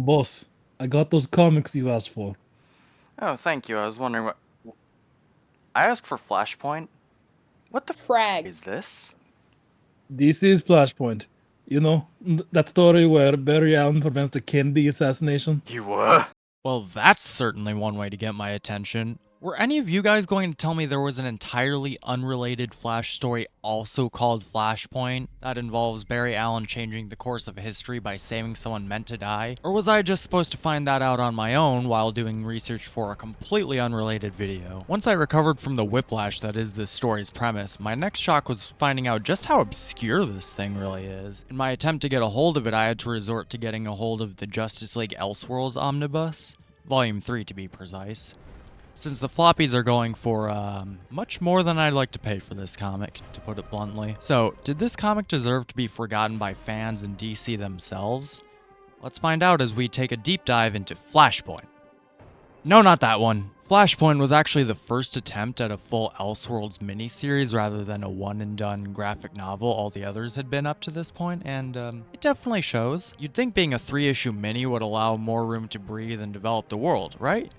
Boss, I got those comics you asked for. Oh, thank you. I was wondering what. I asked for Flashpoint. What the Frag. is this? This is Flashpoint. You know, that story where Barry Allen prevents the Kennedy assassination? You Well, that's certainly one way to get my attention. Were any of you guys going to tell me there was an entirely unrelated Flash story also called Flashpoint that involves Barry Allen changing the course of history by saving someone meant to die? Or was I just supposed to find that out on my own while doing research for a completely unrelated video? Once I recovered from the whiplash that is this story's premise, my next shock was finding out just how obscure this thing really is. In my attempt to get a hold of it, I had to resort to getting a hold of the Justice League Elseworlds omnibus, Volume 3 to be precise. Since the floppies are going for much more than I'd like to pay for this comic, to put it bluntly. So, did this comic deserve to be forgotten by fans in DC themselves? Let's find out as we take a deep dive into Flashpoint. No, not that one. Flashpoint was actually the first attempt at a full Elseworlds miniseries rather than a one-and-done graphic novel all the others had been up to this point, and it definitely shows. You'd think being a 3-issue mini would allow more room to breathe and develop the world, right?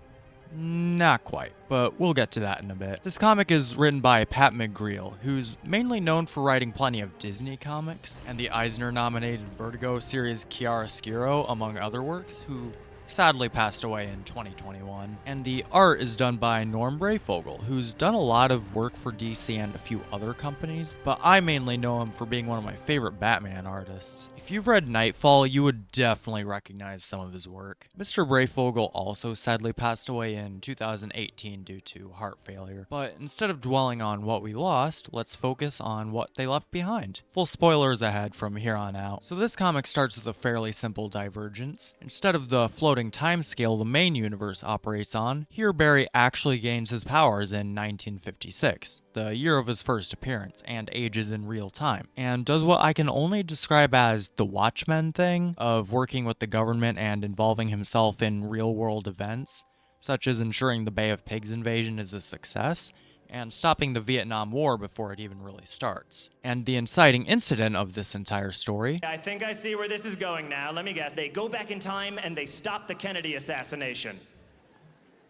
Not quite, but we'll get to that in a bit. This comic is written by Pat McGreal, who's mainly known for writing plenty of Disney comics, and the Eisner-nominated Vertigo series Chiaroscuro, among other works, who sadly passed away in 2021. And the art is done by Norm Brayfogle, who's done a lot of work for DC and a few other companies, but I mainly know him for being one of my favorite Batman artists. If you've read Nightfall, you would definitely recognize some of his work. Mr. Brayfogle also sadly passed away in 2018 due to heart failure, but instead of dwelling on what we lost, let's focus on what they left behind. Full spoilers ahead from here on out. So this comic starts with a fairly simple divergence. Instead of the floating timescale the main universe operates on, here Barry actually gains his powers in 1956, the year of his first appearance, and ages in real time, and does what I can only describe as the Watchmen thing of working with the government and involving himself in real-world events, such as ensuring the Bay of Pigs invasion is a success, and stopping the Vietnam War before it even really starts. And the inciting incident of this entire story... I think I see where this is going now. Let me guess. They go back in time and they stop the Kennedy assassination.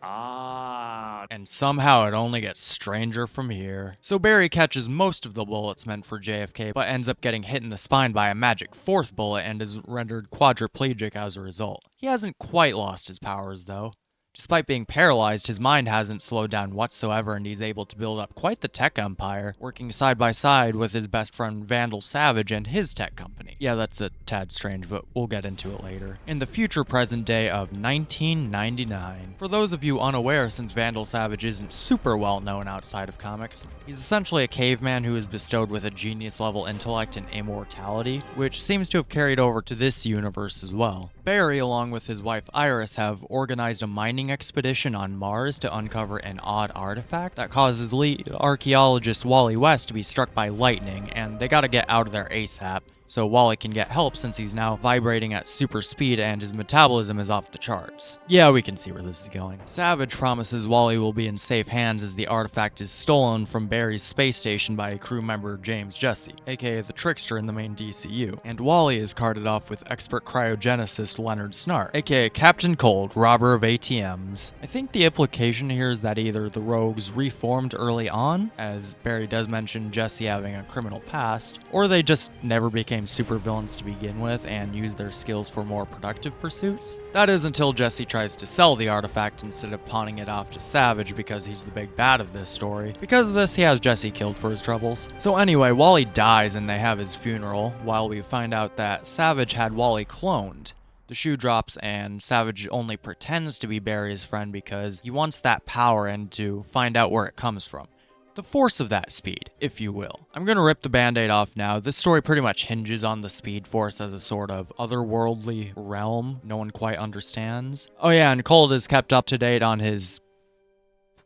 And somehow it only gets stranger from here. So Barry catches most of the bullets meant for JFK, but ends up getting hit in the spine by a magic fourth bullet and is rendered quadriplegic as a result. He hasn't quite lost his powers though. Despite being paralyzed, his mind hasn't slowed down whatsoever and he's able to build up quite the tech empire, working side by side with his best friend Vandal Savage and his tech company. Yeah, that's a tad strange, but we'll get into it later. In the future present day of 1999. For those of you unaware, since Vandal Savage isn't super well known outside of comics, he's essentially a caveman who is bestowed with a genius level intellect and immortality, which seems to have carried over to this universe as well. Barry, along with his wife Iris, have organized a mining expedition on Mars to uncover an odd artifact that causes lead archaeologist Wally West to be struck by lightning, and they gotta get out of there ASAP. So Wally can get help since he's now vibrating at super speed and his metabolism is off the charts. Yeah, we can see where this is going. Savage promises Wally will be in safe hands as the artifact is stolen from Barry's space station by crew member James Jesse, aka the Trickster in the main DCU, and Wally is carted off with expert cryogenicist Leonard Snart, aka Captain Cold, robber of ATMs. I think the implication here is that either the rogues reformed early on, as Barry does mention Jesse having a criminal past, or they just never became supervillains to begin with and use their skills for more productive pursuits. That is until Jesse tries to sell the artifact instead of pawning it off to Savage because he's the big bad of this story. Because of this, he has Jesse killed for his troubles. So anyway, Wally dies and they have his funeral, while we find out that Savage had Wally cloned. The shoe drops and Savage only pretends to be Barry's friend because he wants that power and to find out where it comes from. The force of that speed, if you will. I'm gonna rip the band-aid off now. This story pretty much hinges on the Speed Force as a sort of otherworldly realm no one quite understands. Oh yeah, and Cold is kept up to date on his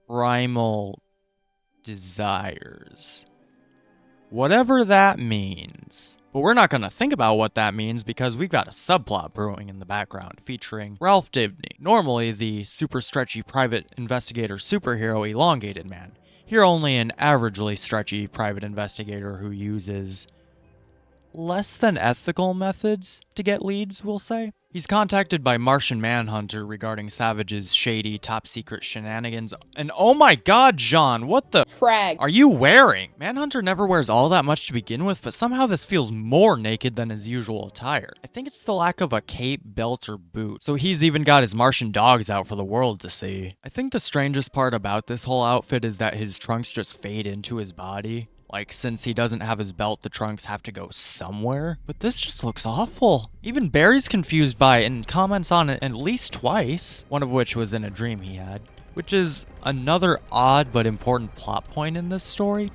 primal desires. Whatever that means. But we're not gonna think about what that means because we've got a subplot brewing in the background featuring Ralph Dibny, normally the super stretchy private investigator superhero elongated man. Here only an averagely stretchy private investigator who uses less than ethical methods to get leads, we'll say. He's contacted by Martian Manhunter regarding Savage's shady, top-secret shenanigans, and oh my god, Jean, what the Frag. are you wearing? Manhunter never wears all that much to begin with, but somehow this feels more naked than his usual attire. I think it's the lack of a cape, belt, or boot. So he's even got his Martian dogs out for the world to see. I think the strangest part about this whole outfit is that his trunks just fade into his body. Like, since he doesn't have his belt, the trunks have to go somewhere. But this just looks awful. Even Barry's confused by it and comments on it at least twice, one of which was in a dream he had, which is another odd but important plot point in this story.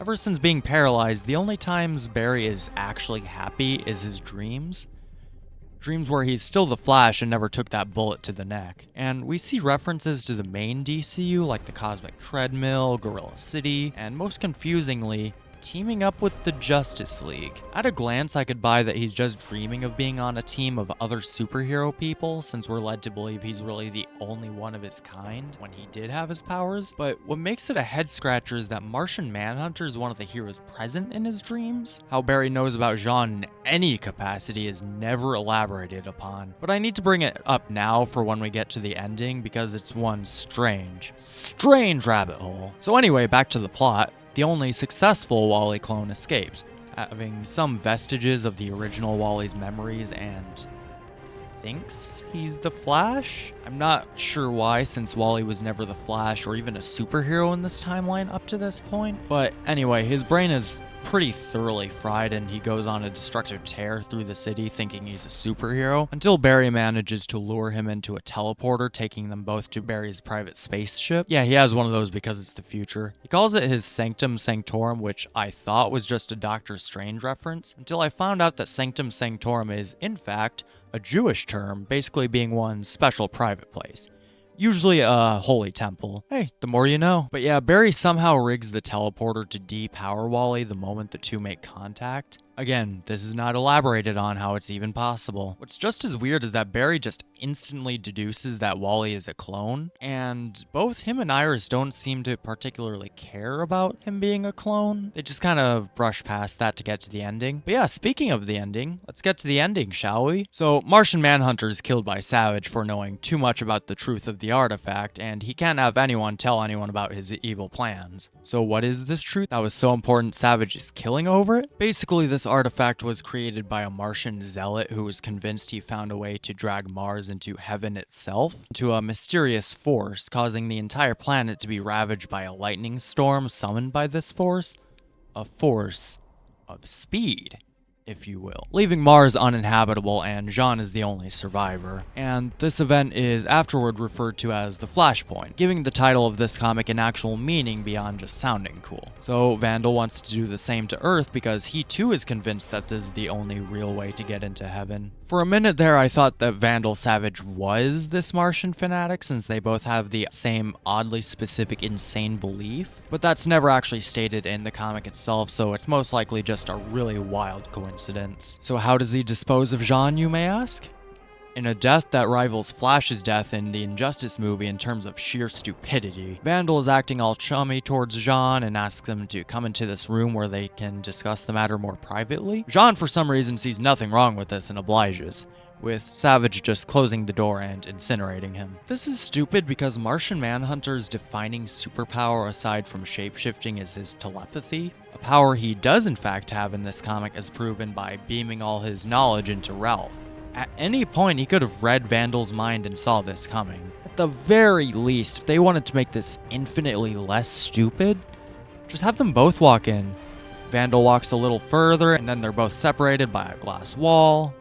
Ever since being paralyzed, the only times Barry is actually happy is his dreams. Dreams where he's still the Flash and never took that bullet to the neck. And we see references to the main DCU like the Cosmic Treadmill, Gorilla City, and most confusingly, teaming up with the Justice League. At a glance, I could buy that he's just dreaming of being on a team of other superhero people, since we're led to believe he's really the only one of his kind when he did have his powers. But what makes it a head scratcher is that Martian Manhunter is one of the heroes present in his dreams. How Barry knows about Jean in any capacity is never elaborated upon. But I need to bring it up now for when we get to the ending, because it's one strange rabbit hole. So anyway, back to the plot. The only successful Wally clone escapes, having some vestiges of the original Wally's memories and thinks he's the Flash? I'm not sure why, since Wally was never the Flash or even a superhero in this timeline up to this point. But anyway, his brain is pretty thoroughly fried and he goes on a destructive tear through the city thinking he's a superhero, until Barry manages to lure him into a teleporter, taking them both to Barry's private spaceship. Yeah, he has one of those because it's the future. He calls it his Sanctum Sanctorum, which I thought was just a Doctor Strange reference, until I found out that Sanctum Sanctorum is, in fact, a Jewish term, basically being one's special private place. Usually a holy temple. Hey, the more you know. But yeah, Barry somehow rigs the teleporter to depower Wally the moment the two make contact. Again, this is not elaborated on how it's even possible. What's just as weird is that Barry just instantly deduces that Wally is a clone, and both him and Iris don't seem to particularly care about him being a clone. They just kind of brush past that to get to the ending. But yeah, speaking of the ending, let's get to the ending, shall we? So, Martian Manhunter is killed by Savage for knowing too much about the truth of the artifact, and he can't have anyone tell anyone about his evil plans. So what is this truth that was so important Savage is killing over it? Basically, this artifact was created by a Martian zealot who was convinced he found a way to drag Mars into heaven itself, to a mysterious force, causing the entire planet to be ravaged by a lightning storm summoned by this force. A force of speed, if you will, leaving Mars uninhabitable, and Jean is the only survivor. And this event is afterward referred to as the Flashpoint, giving the title of this comic an actual meaning beyond just sounding cool. So Vandal wants to do the same to Earth because he too is convinced that this is the only real way to get into heaven. For a minute there, I thought that Vandal Savage was this Martian fanatic, since they both have the same oddly specific insane belief, but that's never actually stated in the comic itself, so it's most likely just a really wild coincidence. So how does he dispose of Jean, you may ask? In a death that rivals Flash's death in the Injustice movie in terms of sheer stupidity. Vandal is acting all chummy towards Jean and asks him to come into this room where they can discuss the matter more privately. Jean, for some reason, sees nothing wrong with this and obliges, with Savage just closing the door and incinerating him. This is stupid because Martian Manhunter's defining superpower aside from shapeshifting is his telepathy, a power he does in fact have in this comic as proven by beaming all his knowledge into Ralph. At any point, he could have read Vandal's mind and saw this coming. At the very least, if they wanted to make this infinitely less stupid, just have them both walk in. Vandal walks a little further, and then they're both separated by a glass wall.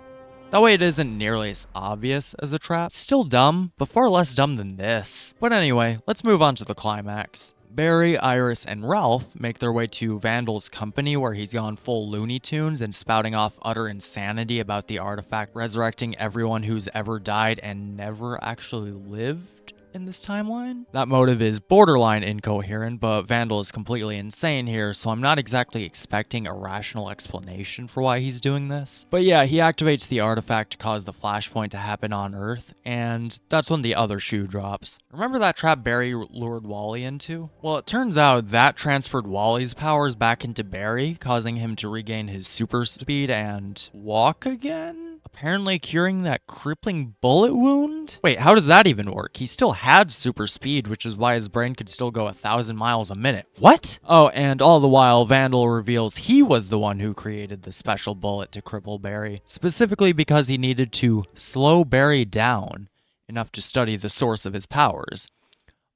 That way it isn't nearly as obvious as a trap. It's still dumb, but far less dumb than this. But anyway, let's move on to the climax. Barry, Iris, and Ralph make their way to Vandal's company, where he's gone full Looney Tunes and spouting off utter insanity about the artifact resurrecting everyone who's ever died and never actually lived in this timeline. That motive is borderline incoherent, but Vandal is completely insane here, so I'm not exactly expecting a rational explanation for why he's doing this. But yeah, he activates the artifact to cause the Flashpoint to happen on Earth, and that's when the other shoe drops. Remember that trap Barry lured Wally into? Well, it turns out that transferred Wally's powers back into Barry, causing him to regain his super speed and walk again? apparently curing that crippling bullet wound? Wait, how does that even work? He still had super speed, which is why his brain could still go 1,000 miles a minute. What? Oh, and all the while, Vandal reveals he was the one who created the special bullet to cripple Barry, specifically because he needed to slow Barry down enough to study the source of his powers,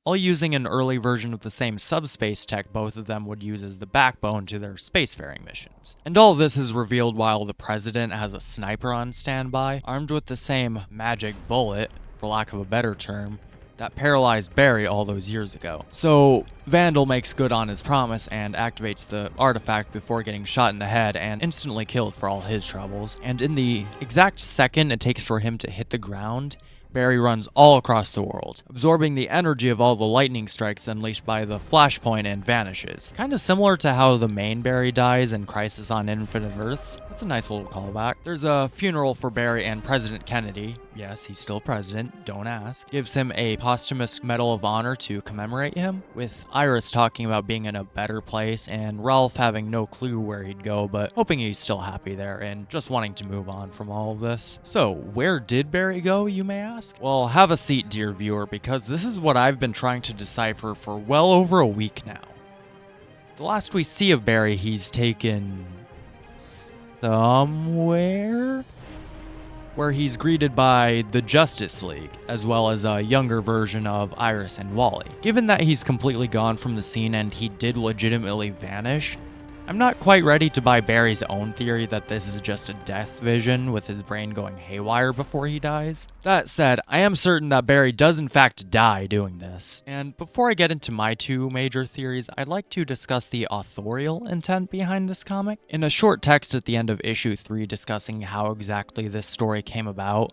all using an early version of the same subspace tech both of them would use as the backbone to their spacefaring missions. And all this is revealed while the president has a sniper on standby, armed with the same magic bullet, for lack of a better term, that paralyzed Barry all those years ago. So Vandal makes good on his promise and activates the artifact before getting shot in the head and instantly killed for all his troubles. And in the exact second it takes for him to hit the ground, Barry runs all across the world, absorbing the energy of all the lightning strikes unleashed by the Flashpoint and vanishes. Kinda similar to how the main Barry dies in Crisis on Infinite Earths. That's a nice little callback. There's a funeral for Barry, and President Kennedy, yes, he's still president, don't ask, gives him a posthumous Medal of Honor to commemorate him, with Iris talking about being in a better place and Ralph having no clue where he'd go, but hoping he's still happy there and just wanting to move on from all of this. So, where did Barry go, you may ask? Well, have a seat, dear viewer, because this is what I've been trying to decipher for well over a week now. The last we see of Barry, he's taken somewhere where he's greeted by the Justice League, as well as a younger version of Iris and Wally. Given that he's completely gone from the scene and he did legitimately vanish, I'm not quite ready to buy Barry's own theory that this is just a death vision with his brain going haywire before he dies. That said, I am certain that Barry does in fact die doing this. And before I get into my two major theories, I'd like to discuss the authorial intent behind this comic. In a short text at the end of issue 3 discussing how exactly this story came about,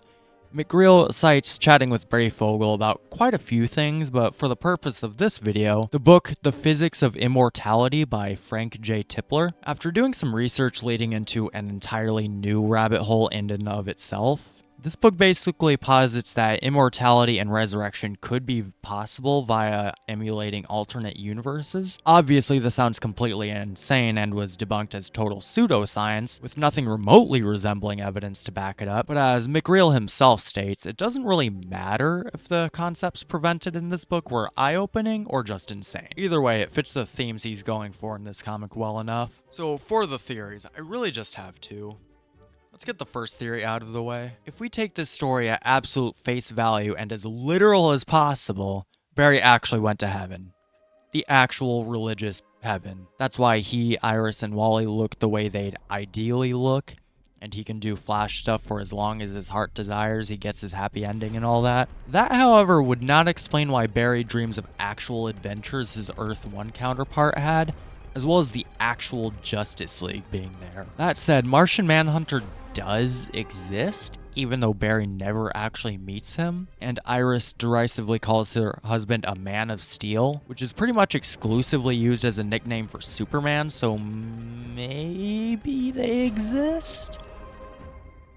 McGreal cites chatting with Brayfogle about quite a few things, but for the purpose of this video, the book The Physics of Immortality by Frank J. Tipler. After doing some research leading into an entirely new rabbit hole in and of itself, this book basically posits that immortality and resurrection could be possible via emulating alternate universes. Obviously, this sounds completely insane and was debunked as total pseudoscience, with nothing remotely resembling evidence to back it up, but as McReal himself states, it doesn't really matter if the concepts presented in this book were eye-opening or just insane. Either way, it fits the themes he's going for in this comic well enough. So for the theories, I really just have two. Let's get the first theory out of the way. If we take this story at absolute face value and as literal as possible, Barry actually went to heaven. The actual religious heaven. That's why he, Iris, and Wally look the way they'd ideally look, and he can do Flash stuff for as long as his heart desires, he gets his happy ending and all that. That, however, would not explain why Barry dreams of actual adventures his Earth 1 counterpart had, as well as the actual Justice League being there. That said, Martian Manhunter does exist, even though Barry never actually meets him, and Iris derisively calls her husband a Man of Steel, which is pretty much exclusively used as a nickname for Superman, so maybe they exist?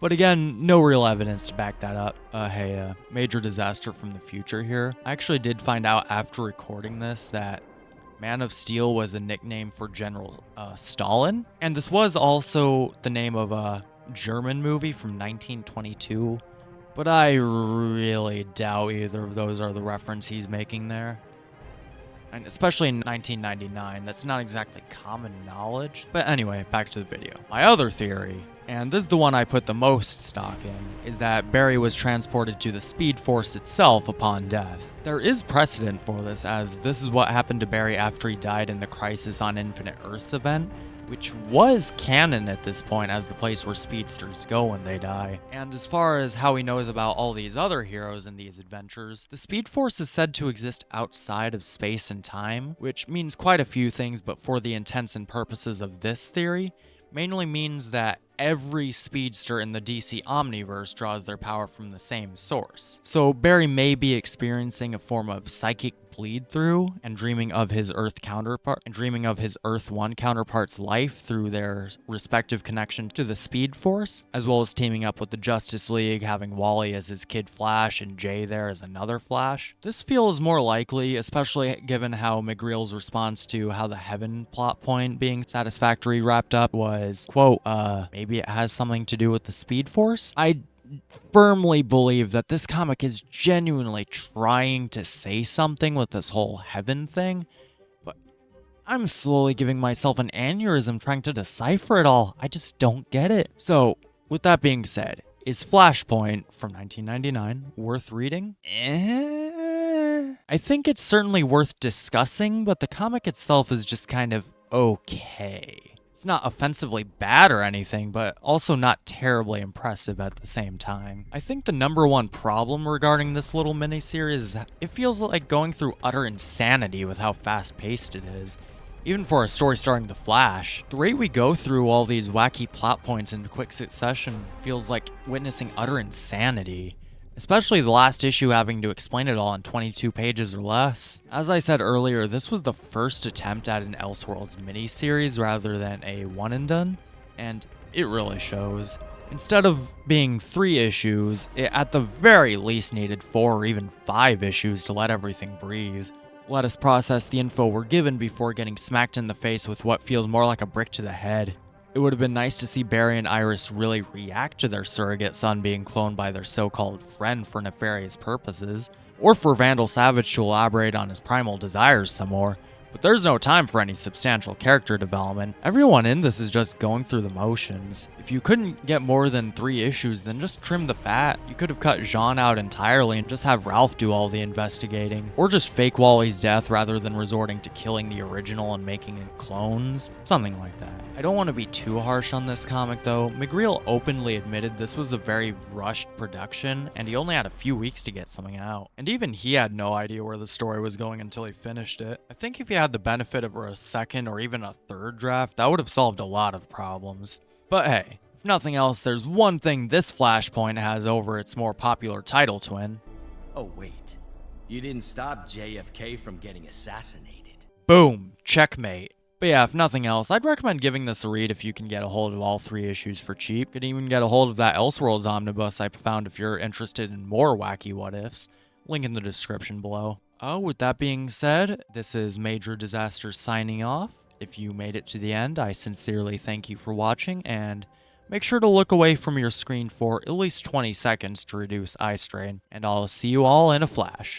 But again, no real evidence to back that up. Hey, major disaster from the future here. I actually did find out after recording this that Man of Steel was a nickname for General Stalin, and this was also the name of a German movie from 1922, but I really doubt either of those are the reference he's making there. And especially in 1999, that's not exactly common knowledge. But anyway, back to the video. My other theory, and this is the one I put the most stock in, is that Barry was transported to the Speed Force itself upon death. There is precedent for this, as this is what happened to Barry after he died in the Crisis on Infinite Earths event, which was canon at this point as the place where speedsters go when they die. And as far as how he knows about all these other heroes in these adventures, the Speed Force is said to exist outside of space and time, which means quite a few things, but for the intents and purposes of this theory, mainly means that every speedster in the DC Omniverse draws their power from the same source. So Barry may be experiencing a form of psychic bleed through, and dreaming of his Earth 1 counterpart's life through their respective connection to the Speed Force, as well as teaming up with the Justice League, having Wally as his kid Flash and Jay there as another Flash. This feels more likely, especially given how McGreal's response to how the Heaven plot point being satisfactory wrapped up was, quote, maybe it has something to do with the Speed Force? I firmly believe that this comic is genuinely trying to say something with this whole Heaven thing, but I'm slowly giving myself an aneurysm trying to decipher it all. I just don't get it. So, with that being said, is Flashpoint from 1999 worth reading? I think it's certainly worth discussing, but the comic itself is just kind of okay. It's not offensively bad or anything, but also not terribly impressive at the same time. I think the number one problem regarding this little miniseries is that it feels like going through utter insanity with how fast-paced it is. Even for a story starring The Flash, the rate we go through all these wacky plot points in quick succession feels like witnessing utter insanity. Especially the last issue having to explain it all in 22 pages or less. As I said earlier, this was the first attempt at an Elseworlds miniseries rather than a one and done, and it really shows. Instead of being 3 issues, it at the very least needed 4 or even 5 issues to let everything breathe. Let us process the info we're given before getting smacked in the face with what feels more like a brick to the head. It would have been nice to see Barry and Iris really react to their surrogate son being cloned by their so-called friend for nefarious purposes, or for Vandal Savage to elaborate on his primal desires some more, but there's no time for any substantial character development. Everyone in this is just going through the motions. If you couldn't get more than 3 issues, then just trim the fat. You could have cut Jean out entirely and just have Ralph do all the investigating, or just fake Wally's death rather than resorting to killing the original and making it clones, something like that. I don't want to be too harsh on this comic though. McGreal openly admitted this was a very rushed production, and he only had a few weeks to get something out. And even he had no idea where the story was going until he finished it. I think if he had the benefit of a second or even a third draft, that would have solved a lot of problems. But hey, if nothing else, there's one thing this Flashpoint has over its more popular title twin. Oh wait, you didn't stop JFK from getting assassinated. Boom, checkmate. But yeah, if nothing else, I'd recommend giving this a read if you can get a hold of all 3 issues for cheap. You can even get a hold of that Elseworlds omnibus I found if you're interested in more wacky what-ifs. Link in the description below. Oh, with that being said, this is Major Disaster signing off. If you made it to the end, I sincerely thank you for watching, and make sure to look away from your screen for at least 20 seconds to reduce eye strain. And I'll see you all in a flash.